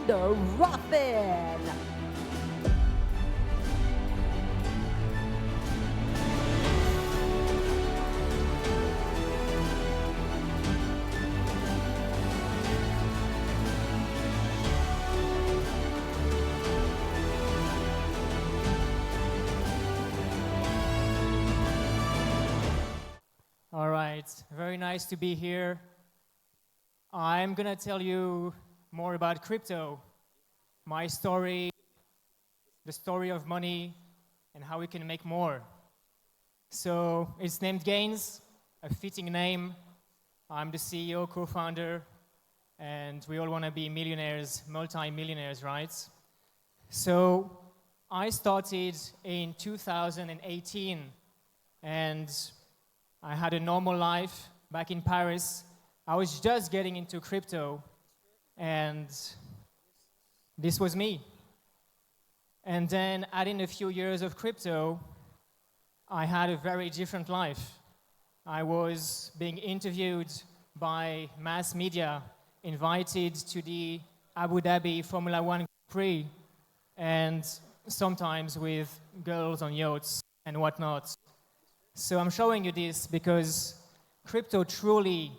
Alexandre Raffin. All right, very nice to be here. I'm gonna tell you more about crypto, my story, the story of money, and how we can make more. So it's named Gains, a fitting name. I'm the CEO, co-founder, and we all wanna be millionaires, multi-millionaires, right? So I started in 2018, and I had a normal life back in Paris. I was just getting into crypto, and this was me. And then adding a few years of crypto, I had a very different life. I was being interviewed by mass media, invited to the Abu Dhabi Formula One Grand Prix, and sometimes with girls on yachts and whatnot. So I'm showing you this because crypto truly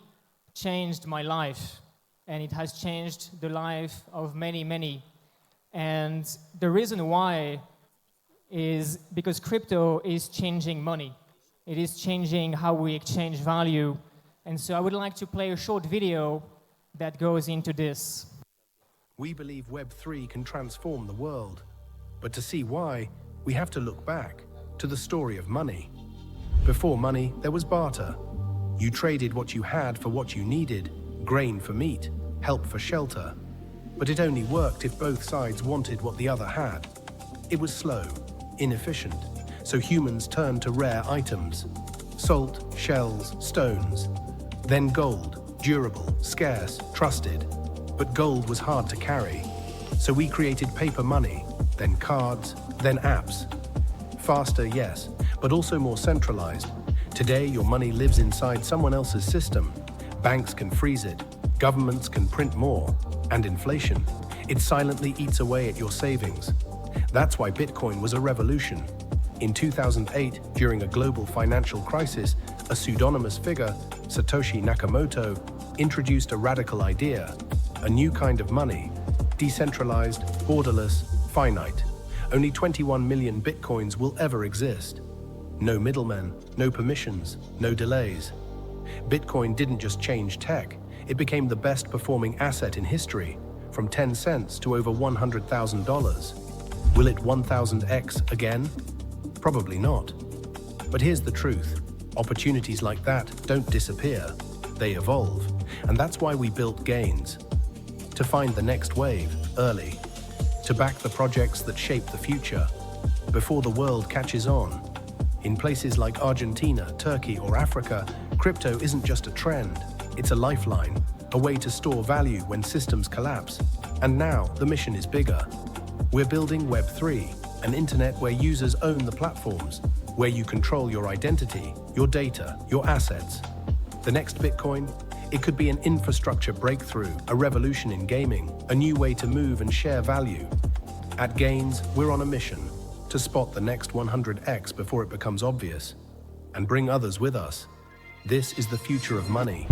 changed my life, and it has changed the life of many, many. And the reason why is because crypto is changing money. It is changing how we exchange value. And so I would like to play a short video that goes into this. We believe Web3 can transform the world. But to see why, we have to look back to the story of money. Before money, there was barter. You traded what you had for what you needed, grain for meat, help for shelter. But it only worked if both sides wanted what the other had. It was slow, inefficient, so humans turned to rare items. Salt, shells, stones. Then gold, durable, scarce, trusted. But gold was hard to carry. So we created paper money, then cards, then apps. Faster, yes, but also more centralized. Today, your money lives inside someone else's system. Banks can freeze it, governments can print more, and inflation, it silently eats away at your savings. That's why Bitcoin was a revolution. In 2008, during a global financial crisis, a pseudonymous figure, Satoshi Nakamoto, introduced a radical idea, a new kind of money, decentralized, borderless, finite. Only 21 million Bitcoins will ever exist. No middlemen, no permissions, no delays. Bitcoin didn't just change tech, it became the best performing asset in history, from 10 cents to over $100,000. Will it 1000x again? Probably not. But here's the truth. Opportunities like that don't disappear, they evolve. And that's why we built Gains. To find the next wave early. To back the projects that shape the future, before the world catches on. In places like Argentina, Turkey, or Africa, crypto isn't just a trend, it's a lifeline, a way to store value when systems collapse. And now, the mission is bigger. We're building Web3, an internet where users own the platforms, where you control your identity, your data, your assets. The next Bitcoin? It could be an infrastructure breakthrough, a revolution in gaming, a new way to move and share value. At Gains, we're on a mission to spot the next 100x before it becomes obvious, and bring others with us. This is the future of money.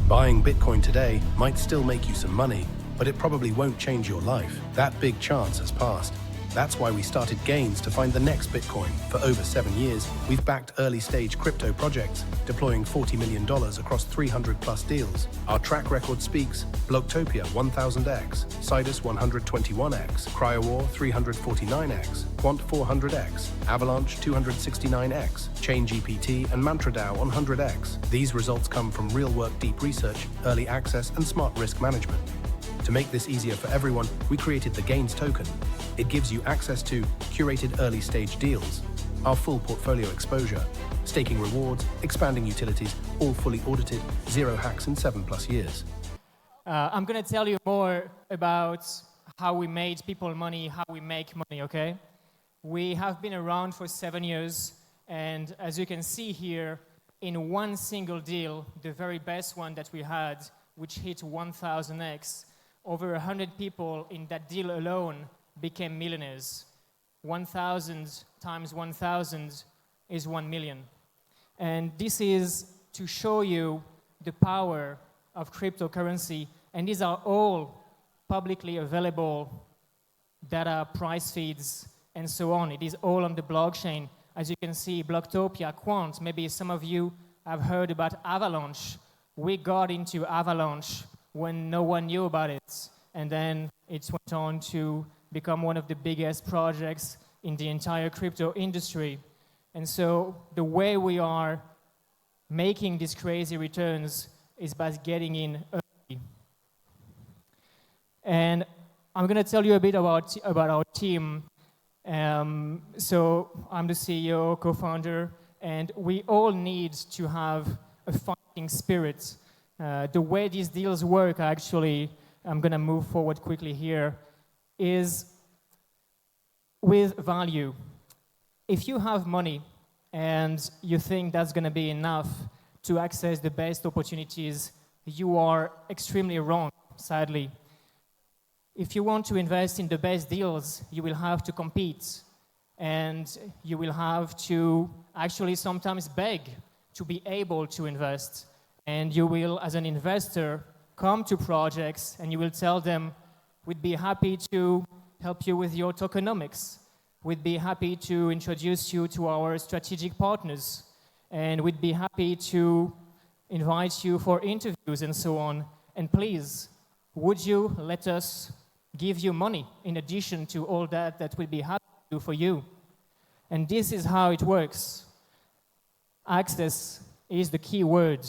Buying Bitcoin today might still make you some money, but it probably won't change your life. That big chance has passed. That's why we started Gains to find the next Bitcoin. For over 7 years, we've backed early-stage crypto projects, deploying $40 million across 300-plus deals. Our track record speaks: Blocktopia 1000x, Sidus 121x, Cryowar 349x, Quant 400x, Avalanche 269x, ChainGPT and MantraDAO 100x. These results come from real work, deep research, early access, and smart risk management. To make this easier for everyone, we created the Gains token. It gives you access to curated early-stage deals, our full portfolio exposure, staking rewards, expanding utilities, all fully audited, zero hacks in 7+ years. I'm going to tell you more about how we made people money, how we make money, okay? We have been around for 7 years, and as you can see here, in one single deal, the very best one that we had, which hit 1000x, over 100 people in that deal alone became millionaires. 1,000 times 1,000 is 1 million. And this is to show you the power of cryptocurrency. And these are all publicly available data, price feeds, and so on. It is all on the blockchain. As you can see, Blocktopia, Quant, maybe some of you have heard about Avalanche. We got into Avalanche when no one knew about it. And then it went on to become one of the biggest projects in the entire crypto industry. And so the way we are making these crazy returns is by getting in early. And I'm going to tell you a bit about our team. So I'm the CEO, co-founder, and we all need to have a fighting spirit. The way these deals work, actually, I'm going to move forward quickly here, is with value. If you have money and you think that's going to be enough to access the best opportunities, you are extremely wrong, sadly. If you want to invest in the best deals, you will have to compete. And you will have to actually sometimes beg to be able to invest. And you will, as an investor, come to projects and you will tell them, we'd be happy to help you with your tokenomics. We'd be happy to introduce you to our strategic partners. And we'd be happy to invite you for interviews and so on. And please, would you let us give you money in addition to all that we'd be happy to do for you? And this is how it works. Access is the key word.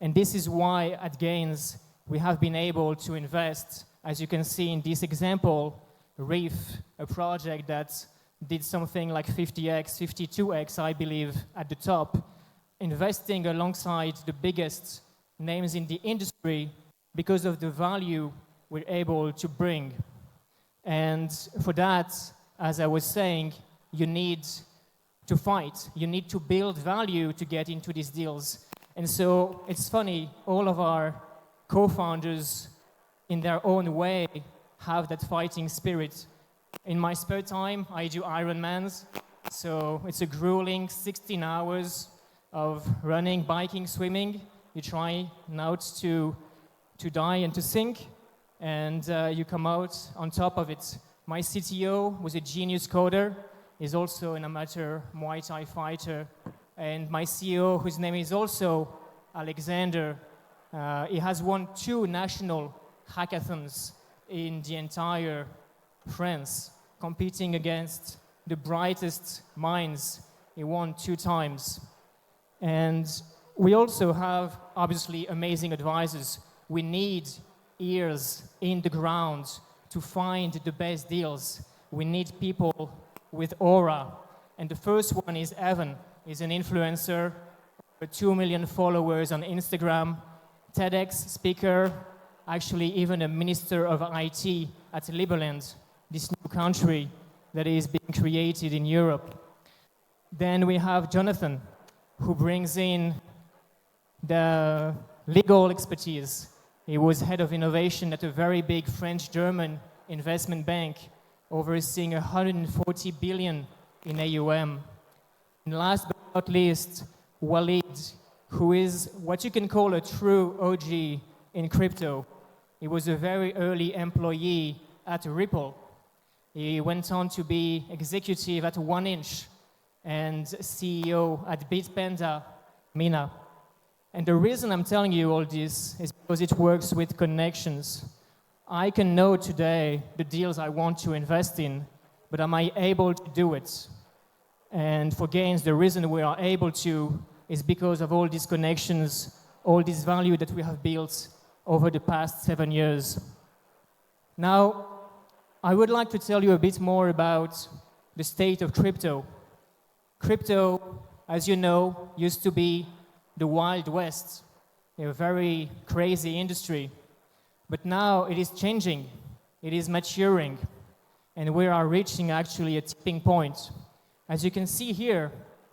And this is why at Gains we have been able to invest, as you can see in this example, Reef, a project that did something like 50x, 52x, I believe, at the top, investing alongside the biggest names in the industry because of the value we're able to bring. And for that, as I was saying, you need to fight. You need to build value to get into these deals. And so it's funny, all of our co-founders, in their own way, have that fighting spirit. In my spare time, I do Ironmans. So it's a grueling 16 hours of running, biking, swimming. You try not to die and to sink, and you come out on top of it. My CTO was a genius coder. He's also an amateur Muay Thai fighter. And my CEO, whose name is also Alexander, he has won 2 national hackathons in the entire France, competing against the brightest minds. He won 2 times. And we also have, obviously, amazing advisors. We need ears in the ground to find the best deals. We need people with aura. And the first one is Evan. He's an influencer, with 2 million followers on Instagram, TEDx speaker, actually even a minister of IT at Liberland, this new country that is being created in Europe. Then we have Jonathan, who brings in the legal expertise. He was head of innovation at a very big French-German investment bank, overseeing 140 billion in AUM. And last but not least, Walid, who is what you can call a true OG in crypto. He was a very early employee at Ripple. He went on to be executive at 1inch and CEO at Bitpanda, Mina. And the reason I'm telling you all this is because it works with connections. I can know today the deals I want to invest in, but am I able to do it? And for Gains, the reason we are able to is because of all these connections, all this value that we have built over the past 7 years. Now, I would like to tell you a bit more about the state of crypto. Crypto, as you know, used to be the Wild West, a very crazy industry. But now it is changing, it is maturing, and we are reaching actually a tipping point. As you can see here,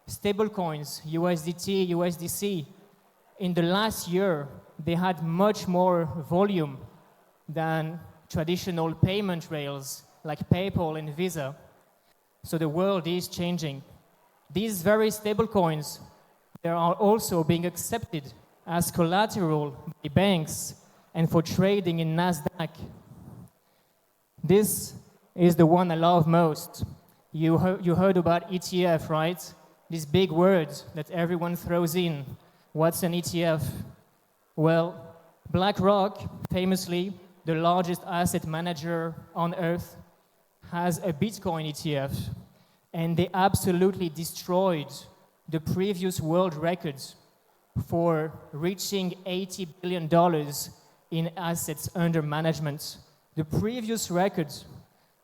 stablecoins, USDT, USDC, in the last year, they had much more volume than traditional payment rails like PayPal and Visa. So the world is changing. These very stable coins, they are also being accepted as collateral by banks and for trading in NASDAQ. This is the one I love most. You heard about ETF, right? This big word that everyone throws in. What's an ETF? Well, BlackRock, famously the largest asset manager on earth, has a Bitcoin ETF, and they absolutely destroyed the previous world records for reaching $80 billion in assets under management. The previous record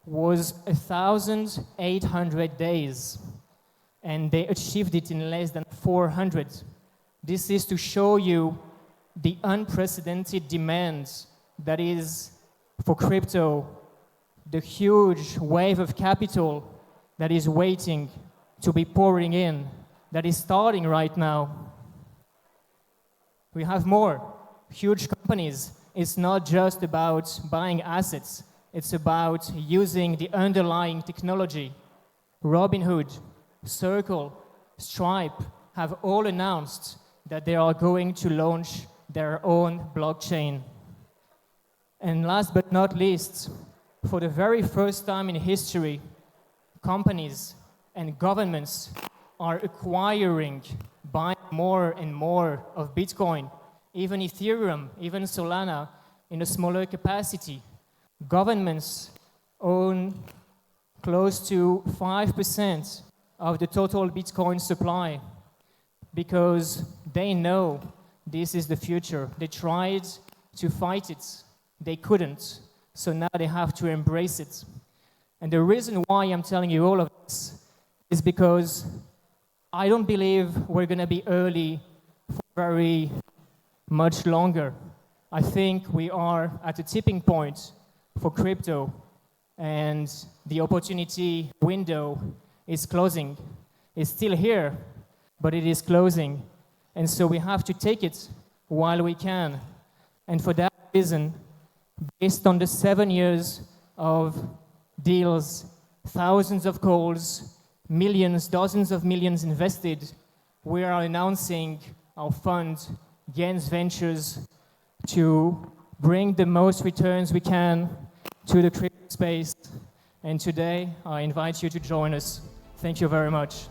was 1,800 days, and they achieved it in less than 400. This is to show you the unprecedented demand that is for crypto, the huge wave of capital that is waiting to be pouring in, that is starting right now. We have more huge companies. It's not just about buying assets, it's about using the underlying technology. Robinhood, Circle, Stripe have all announced that they are going to launch their own blockchain. And last but not least, for the very first time in history, companies and governments are acquiring, buying more and more of Bitcoin, even Ethereum, even Solana, in a smaller capacity. Governments own close to 5% of the total Bitcoin supply because they know this is the future. They tried to fight it. They couldn't. So now they have to embrace it. And the reason why I'm telling you all of this is because I don't believe we're going to be early for very much longer. I think we are at a tipping point for crypto, and the opportunity window is closing. It's still here, but it is closing. And so we have to take it while we can. And for that reason, based on the 7 years of deals, thousands of calls, millions, dozens of millions invested, we are announcing our fund, Gens Ventures, to bring the most returns we can to the crypto space. And today, I invite you to join us. Thank you very much.